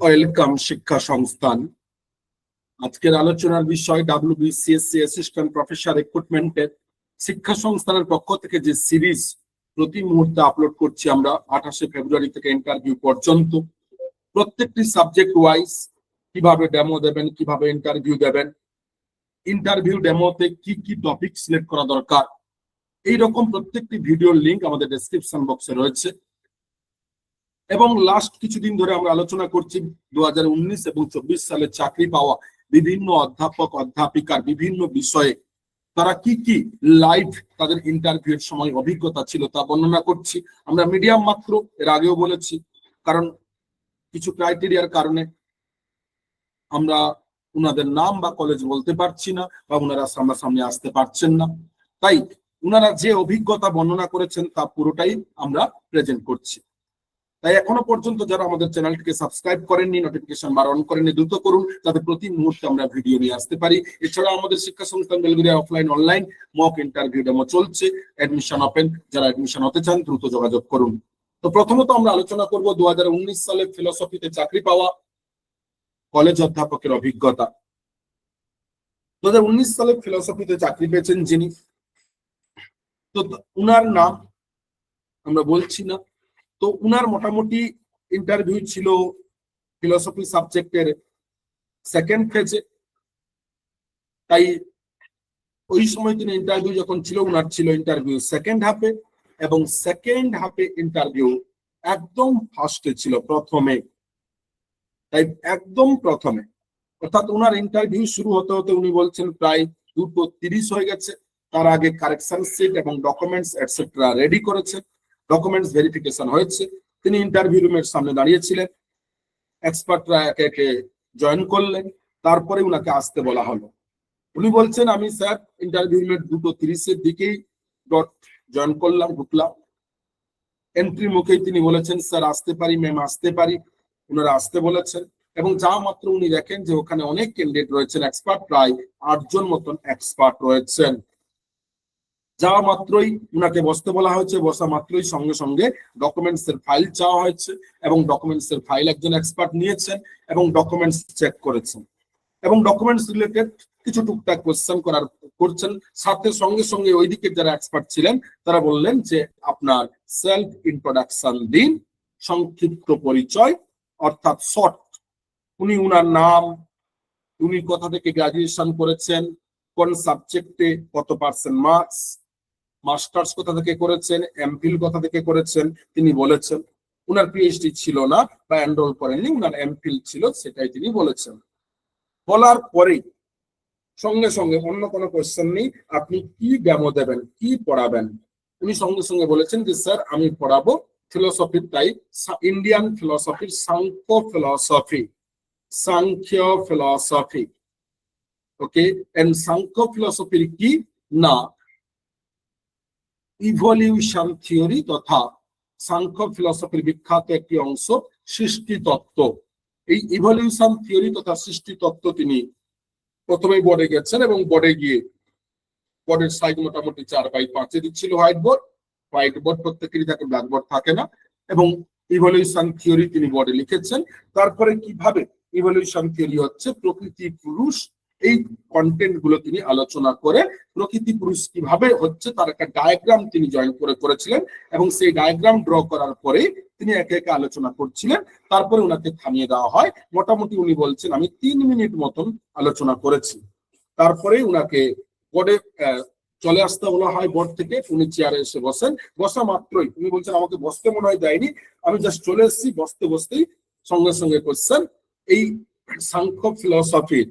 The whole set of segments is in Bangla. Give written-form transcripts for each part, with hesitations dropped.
ওয়েলকাম শিক্ষা সংস্থান। আজকের আলোচনার বিষয় WBCSC অ্যাসিস্ট্যান্ট প্রফেসর রিক্রুটমেন্টের শিক্ষা সংস্থানের পক্ষ থেকে যে সিরিজ প্রতি মুহূর্তে আপলোড করছি আমরা 28শে ফেব্রুয়ারি থেকে ইন্টারভিউ পর্যন্ত, প্রত্যেকটি সাবজেক্ট ওয়াইজ কিভাবে ডেমো দেবেন, কিভাবে ইন্টারভিউ দেবেন, ইন্টারভিউ ডেমোতে কি কি টপিক সিলেক্ট করা দরকার, এইরকম প্রত্যেকটি ভিডিওর লিঙ্ক আমাদের ডেসক্রিপশন বক্সে রয়েছে। এবং লাস্ট কিছুদিন ধরে আমরা আলোচনা করছি 2019 এবং 24 সালে চাকরি পাওয়া বিভিন্ন অধ্যাপক অধ্যাপিকার বিভিন্ন বিষয়ে তারা কি কি লাইভ তাদের ইন্টারভিউর সময় অভিজ্ঞতা ছিল তা বর্ণনা করছি। আমরা মিডিয়াম মাত্র, এর আগেও বলেছি, কারণ কিছু ক্রাইটেরিয়ার কারণে আমরা উনাদের নাম বা কলেজ বলতে পারছি না, বা উনারা সামনাসামনি আসতে পারছেন না, তাই উনারা যে অভিজ্ঞতা বর্ণনা করেছেন তা পুরোটাই আমরা প্রেজেন্ট করছি। তাই এখনো পর্যন্ত যারা আমাদের চ্যানেলটিকে সাবস্ক্রাইব করেননি, নোটিফিকেশন বার অন করেননি, দ্রুত করুন, যাতে প্রতি মুহূর্তে আমরা ভিডিও নিয়ে আসতে পারি। এছাড়া আমাদের শিক্ষা সংস্থান Belgharia offline online mock interview demo চলছে, অ্যাডমিশন ওপেন, যারা অ্যাডমিশন হতে চান দ্রুত যোগাযোগ করুন। তো প্রথমত আমরা আলোচনা করব 2019 সালে ফিলোসফিতে চাকরি পাওয়া কলেজ অধ্যাপকের অভিজ্ঞতা। 2019 সালে ফিলোসফিতে চাকরি পেয়েছেন যিনি, তো উনার নাম আমরা বলছি না। তো উনার মোটামুটি ইন্টারভিউ ছিল ফিলোসফি সাবজেক্টের সেকেন্ড ফেজে, তাই ওই সময় তিনি ইন্টারভিউ যখন ছিল উনার ছিল ইন্টারভিউ সেকেন্ড হাফে, এবং সেকেন্ড হাফে ইন্টারভিউ একদম ফার্স্টে ছিল, প্রথমে, তাই একদম প্রথমে, অর্থাৎ উনার ইন্টারভিউ শুরু হতে হতে উনি বলছেন প্রায় 2:30 হয়ে গেছে। তার আগে কারেকশন শিট এবং ডকুমেন্টস এটসেট্রা রেডি করেছেন, ডকুমেন্টস ভেরিফিকেশন হয়েছে, তিনি ইন্টারভিউ রুমের সামনে দাঁড়িয়েছিলেন, এক্সপার্টরা একে একে জয়েন করলেন, তারপরে উনাকে আসতে বলা হলো। উনি বলছেন আমি স্যার ইন্টারভিউ রুমের 2:30-এর দিকেই জয়েন করলাম, ঢুকলাম। এন্ট্রি মুখেই তিনি বলেছেন স্যার আসতে পারি, ম্যাম আসতে পারি, ওনারা আসতে বলেছেন। এবং যা মাত্র উনি দেখেন যে ওখানে অনেক ক্যান্ডিডেট রয়েছেন, এক্সপার্ট প্রায় 8 জন মতন এক্সপার্ট রয়েছেন। যা মাত্রই উনাকে বসতে বলা হয়েছে, বসা মাত্রই সঙ্গে সঙ্গে ডকুমেন্টস এর ফাইল চাওয়া হয়েছে, এবং ডকুমেন্টস এর ফাইল একজন এক্সপার্ট নিয়েছেন এবং ডকুমেন্টস চেক করেছেন, এবং ডকুমেন্টস রিলেটেড কিছু টুকটাক কোশ্চেন করছেন। সাথে সঙ্গে সঙ্গে ওইদিকে যারা এক্সপার্ট ছিলেন তারা বললেন যে আপনার সেলফ ইন্ট্রোডাকশন দিন, সংক্ষিপ্ত পরিচয় অর্থাৎ শর্ট, উনি উনার নাম, উনি কোথা থেকে গ্রাজুয়েশন করেছেন, কোন সাবজেক্টে কত পার্সেন্ট মার্কস, মাস্টার্স কোথা থেকে করেছেন, এমফিল কোথা থেকে করেছেন তিনি বলেছেন। উনার পিএইচডি ছিল না বা এনরোল করেননি, উনার এমফিল ছিল, সেটাই তিনি বলেছেন। বলার পরেই সঙ্গে সঙ্গে অন্য কোনো কোশ্চেন নেই, আপনি কি ডেমো দেবেন, কি পড়াবেন, উনি সঙ্গে সঙ্গে বলেছেন যে স্যার আমি পড়াবো ফিলোসফির টাইপ, ইন্ডিয়ান ফিলোসফির Sankhya philosophy, Sankhya philosophy. Okay, and Sankhya ফিলোসফির কি না ইভলিউশন থিওরি তথা সাংখ্য ফিলোসফির বিখ্যাত একটি অংশ সৃষ্টি তত্ত্ব। এই ইভলিউশন থিওরি তথা সৃষ্টি তত্ত্ব তিনি প্রথমে বোর্ডে গেছেন, এবং বোর্ডে গিয়ে বোর্ডের সাইজ মোটামুটি 4x5 দিচ্ছিল হোয়াইট বোর্ড প্রত্যেকেরই থাকে, ব্ল্যাকবোর্ড থাকে না, এবং ইভলিউশন থিওরি তিনি বোর্ডে লিখেছেন। তারপরে কিভাবে ইভলিউশন থিওরি হচ্ছে প্রকৃতি পুরুষ, এই কন্টেন্ট গুলো তিনি আলোচনা করে প্রকৃতি পুরুষ কিভাবে হচ্ছে তার একটা ডায়াগ্রাম তিনি জয়েন করেছিলেন, এবং সেই ডায়াগ্রাম ড্র করার পরে তিনি একে একে আলোচনা করছিলেন। তারপরে ওনাকে থামিয়ে দেওয়া হয়, মোটামুটি উনি বলছেন আমি 3 মিনিট মতন আলোচনা করেছি। তারপরে উনাকে বোর্ডে চলে আসতে বলা হয় বোর্ড থেকে, উনি চেয়ারে এসে বসেন, বসা মাত্রই উনি বলছেন আমাকে বসতে মনে হয় দেয়নি, আমি জাস্ট চলে এসেছি, বসতে বসতেই সঙ্গে সঙ্গে কোশ্চেন এই সাংখ্য ফিলোসফির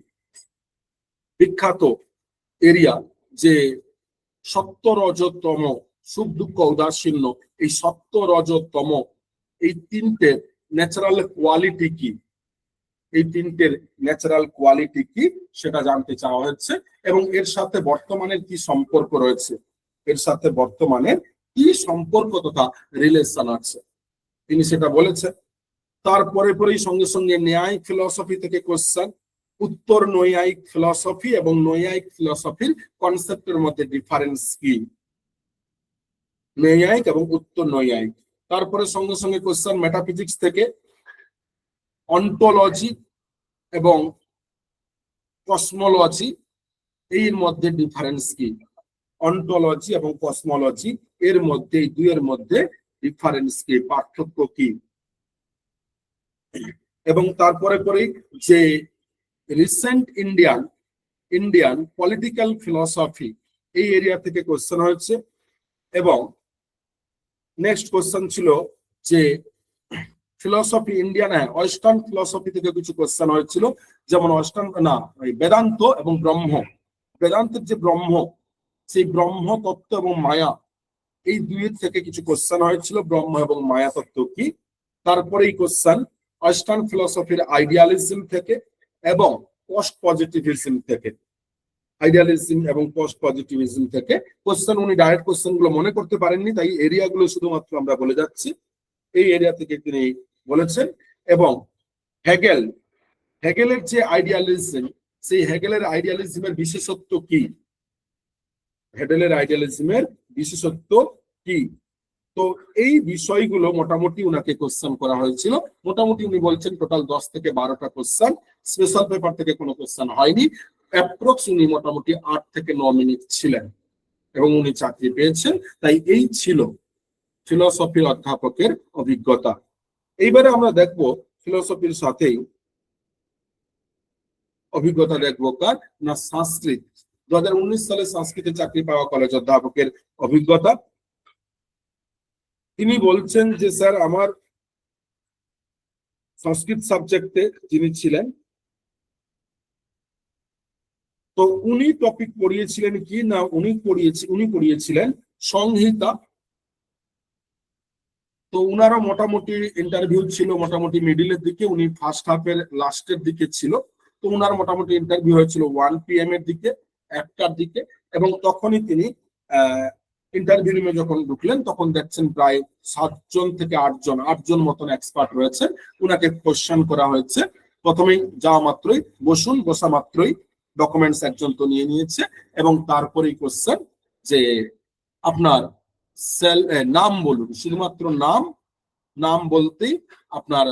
বিখ্যাত এরিয়া যে সত্য রজতম সুখ দুঃখ উদাসীন্য, এই সত্য রজতম এই তিনটে ন্যাচারাল কোয়ালিটি কি, এই তিনটের ন্যাচারাল কোয়ালিটি কি সেটা জানতে চাওয়া হচ্ছে, এবং এর সাথে বর্তমানের কি সম্পর্ক রয়েছে, এর সাথে বর্তমানের কি সম্পর্ক তথা রিলেশন আছে, তিনি সেটা বলেছেন। তারপরে পরেই সঙ্গে সঙ্গে ন্যায় ফিলসফি থেকে কোশ্চেন, উত্তর নৈয়ায়িক ফিলসফি এবং নৈয়ায়িক ফিলসফির কনসেপ্টের মধ্যে ডিফারেন্স কি, নৈয়ায়িক এবং উত্তর নৈয়ায়িক। তারপরে সঙ্গে সঙ্গে কোশ্চেন মেটাফিজিক্স থেকে, অন্টোলজি এবং কসমোলজি, এর মধ্যে ডিফারেন্স কি? অন্টোলজি এবং কসমোলজি এর মধ্যে, এই দুইয়ের মধ্যে ডিফারেন্স কি, পার্থক্য কি? এবং তারপরে পরে যে রিসেন্ট ইন্ডিয়ান পলিটিক্যাল ফিলসফি, এই এরিয়া থেকে কোশ্চেন হয়েছে। এবং নেক্সট কোশ্চেন ছিল যে ফিলসফি ইন্ডিয়ান, ওয়েস্টার্ন ফিলসফি থেকে কিছু কোশ্চেন হয়েছিল, যেমন ওয়েস্টার্ন না বেদান্ত এবং ব্রহ্ম, বেদান্তের যে ব্রহ্ম, সেই ব্রহ্ম তত্ত্ব এবং মায়া, এই দুইয়ের থেকে কিছু কোশ্চেন হয়েছিল, ব্রহ্ম এবং মায়া তত্ত্ব কি। তারপরে এই কোশ্চেন ওয়েস্টার্ন ফিলসফির আইডিয়ালিজম থেকে এবং পোস্ট পজিটিভিজম থেকে, আইডিয়ালিজম এবং পোস্ট পজিটিভিজম থেকে কোশ্চেন। উনি ডাইরেক্ট কোশ্চেন গুলো মনে করতে পারেননি, তাই এরিয়াগুলো শুধুমাত্র আমরা বলে যাচ্ছি। এই এরিয়া থেকে তিনি বলেছেন। এবং হেগেলের যে আইডিয়ালিজম, সেই হেগেলের আইডিয়ালিজমের বিশেষত্ব কি, হেগেলের আইডিয়ালিজমের বিশেষত্ব কি। তো এই বিষয়গুলো মোটামুটি উনাকে কোশ্চেন করা হয়েছিল। মোটামুটি উনি বলছেন টোটাল 10 থেকে 12টা কোশ্চেন, স্পেশাল পেপার থেকে কোনো কোশ্চেন হয়নি। অ্যাপ্রক্স উনি মোটামুটি 8 থেকে 9 মিনিট ছিলেন এবং উনি চাকরি পেয়েছেন। তাই এই ছিল ফিলসফির অধ্যাপকের অভিজ্ঞতা। এইবারে আমরা দেখব ফিলসফির সাথেই অভিজ্ঞতা দেখবো কার না, সংস্কৃত। 2019 সালে সংস্কৃতে চাকরি পাওয়া কলেজ অধ্যাপকের অভিজ্ঞতা। তিনি বলছেন যে স্যার আমার সংস্কৃত সাবজেক্টে যিনি ছিলেন, তো উনি টপিক পড়িয়েছিলেন কি না, উনি পড়িয়েছিলেন সংহিতা। তো উনারা মোটামুটি ইন্টারভিউ ছিল মোটামুটি মিডিলের দিকে, উনি ফার্স্ট হাফের লাস্টের দিকে ছিল। তো উনার মোটামুটি ইন্টারভিউ হয়েছিল 1 PM এর দিকে, 1টার দিকে। এবং তখনই তিনি ইন্টারভিউ রুমে যখন ঢুকলেন, তখন দেখছেন প্রায় 7 জন থেকে 8 জন মতন এক্সপার্ট রয়েছে। উনাকে কোশ্চেন করা হয়েছে। প্রথমেই যাওয়া মাত্রই বসুন, বসা মাত্রই ডকুমেন্টস একজন তো নিয়ে নিয়েছে। এবং তারপরেই কোশ্চেন যে আপনার নাম বলুন, শুধুমাত্র নাম বলতেই আপনার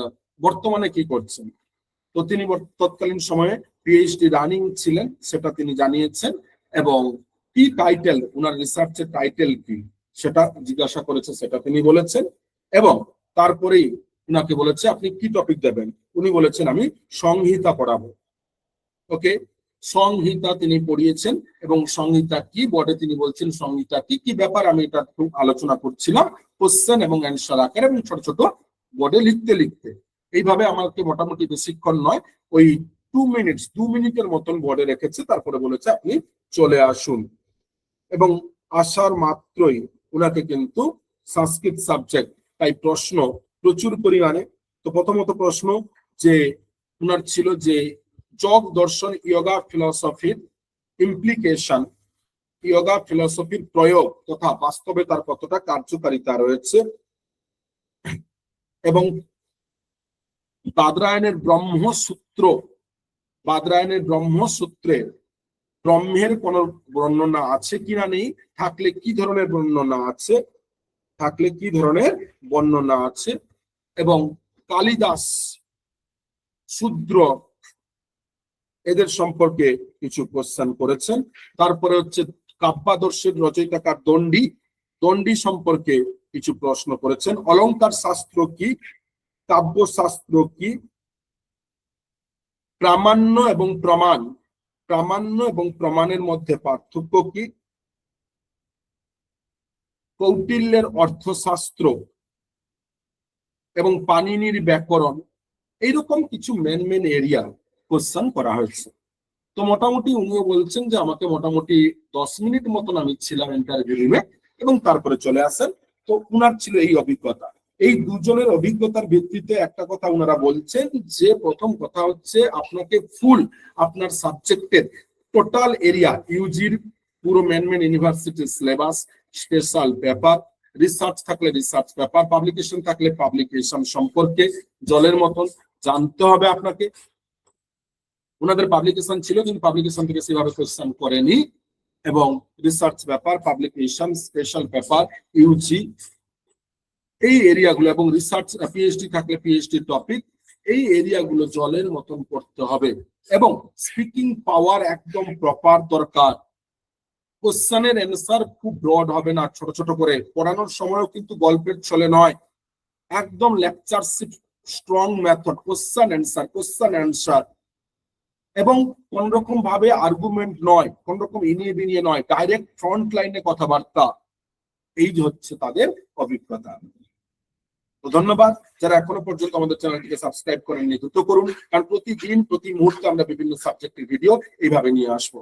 বর্তমানে কি করছেন। তো তিনি তৎকালীন সময়ে PhD রানিং ছিলেন, সেটা তিনি জানিয়েছেন। এবং কি টাইটেল, উনার রিসার্চের টাইটেল কি সেটা জিজ্ঞাসা করেছে, সেটা তিনি বলেছেন। এবং তারপরেই উনাকে বলেছে আপনি কি টপিক দেবেন, উনি বলেছেন আমি সংহিতা পড়াবো। ওকে, সংহিতা তিনি পড়িয়েছেন। এবং সংহিতা কি, বোর্ডে তিনি বলছেন সংহিতা কি কি ব্যাপার, আমি এটা খুব আলোচনা করছিলাম কোশ্চেন এবং অ্যান্সার আকারে এবং ছোট ছোট বোর্ডে লিখতে। এইভাবে আমাকে মোটামুটি বেশিক্ষণ নয়, ওই 2 মিনিটের মতন বোর্ডে রেখেছে। তারপরে বলেছে আপনি চলে আসুন। এবং আসার মাত্রই উনাকে কিন্তু সংস্কৃত সাবজেক্ট, তাই প্রশ্ন প্রচুর পরিমাণে। তো প্রথমত প্রশ্ন যে উনার ছিল যে যোগ দর্শন ইয়োগা ফিলসফির ইমপ্লিকেশন, ইয়োগা ফিলসফির প্রয়োগ তথা বাস্তবে তার কতটা কার্যকারিতা রয়েছে। এবং বাদরায়ণের ব্রহ্মসূত্রে ব্রহ্মের কোন বর্ণনা আছে কিনা, নেই, থাকলে কি ধরনের বর্ণনা আছে, এবং কালিদাস, শূদ্র, এদের সম্পর্কে কিছু কোশ্চেন করেছেন। তারপরে হচ্ছে কাব্যাদর্শের রচয়িতাকার দণ্ডী সম্পর্কে কিছু প্রশ্ন করেছেন। অলংকার শাস্ত্র কি, কাব্যশাস্ত্র কি, প্রামাণ্য এবং প্রমাণের মধ্যে পার্থক্য কি, কৌটিল্যের অর্থশাস্ত্র এবং পাণিনির ব্যাকরণ, এইরকম কিছু মেন এরিয়া কোশ্চেন করা হয়েছে। তো মোটামুটি উনিও বলছেন যে আমাকে মোটামুটি 10 মিনিট মতন আমি ছিলাম ইন্টারভিউ রুমে এবং তারপরে চলে আসেন। তো উনার ছিল এই অভিজ্ঞতা। এই দুজনের অভিজ্ঞতার ভিত্তিতে একটা কথা উনারা বলছেন যে প্রথম কথা হচ্ছে আপনাকে ফুল আপনার সাবজেক্টের টোটাল এরিয়া, ইউজির পুরো মেন ইউনিভার্সিটির সিলেবাস, স্পেশাল পেপার, রিসার্চ থাকলে রিসার্চ পেপার, পাবলিকেশন থাকলে পাবলিকেশন সম্পর্কে জলের মতন জানতে হবে আপনাকে। ওনাদের পাবলিকেশন ছিল কিন্তু পাবলিকেশন থেকে সেভাবে কোশ্চেন করেনি। এবং research paper, publication, special paper, UG, এই এরিয়াগুলো, এবং রিসার্চ PhD থাকলে PhD টপিক, এই এরিয়াগুলো জলের মতন করতে হবে এবং স্পিকিং পাওয়ার একদম প্রপার দরকার। কোশ্চেনের অ্যান্সার খুব ব্রড হবে না, ছোট ছোট করে পড়ানোর সময়ও কিন্তু গল্পের ছলে নয়, একদম lectureship strong method, question answer এবং কোন রকম ভাবে আর্গুমেন্ট নয়, কোন রকম ইনিয়ে বিনিয়ে নয়, ডাইরেক্ট ফ্রন্ট লাইনে কথাবার্তা। এই যে হচ্ছে তাদের অভিজ্ঞতা। তো ধন্যবাদ যারা এখনো পর্যন্ত আমাদের চ্যানেলটিকে সাবস্ক্রাইব করেননি, দ্রুত করুন, কারণ প্রতিদিন প্রতি মুহূর্তে আমরা বিভিন্ন সাবজেক্টের ভিডিও এইভাবে নিয়ে আসবো।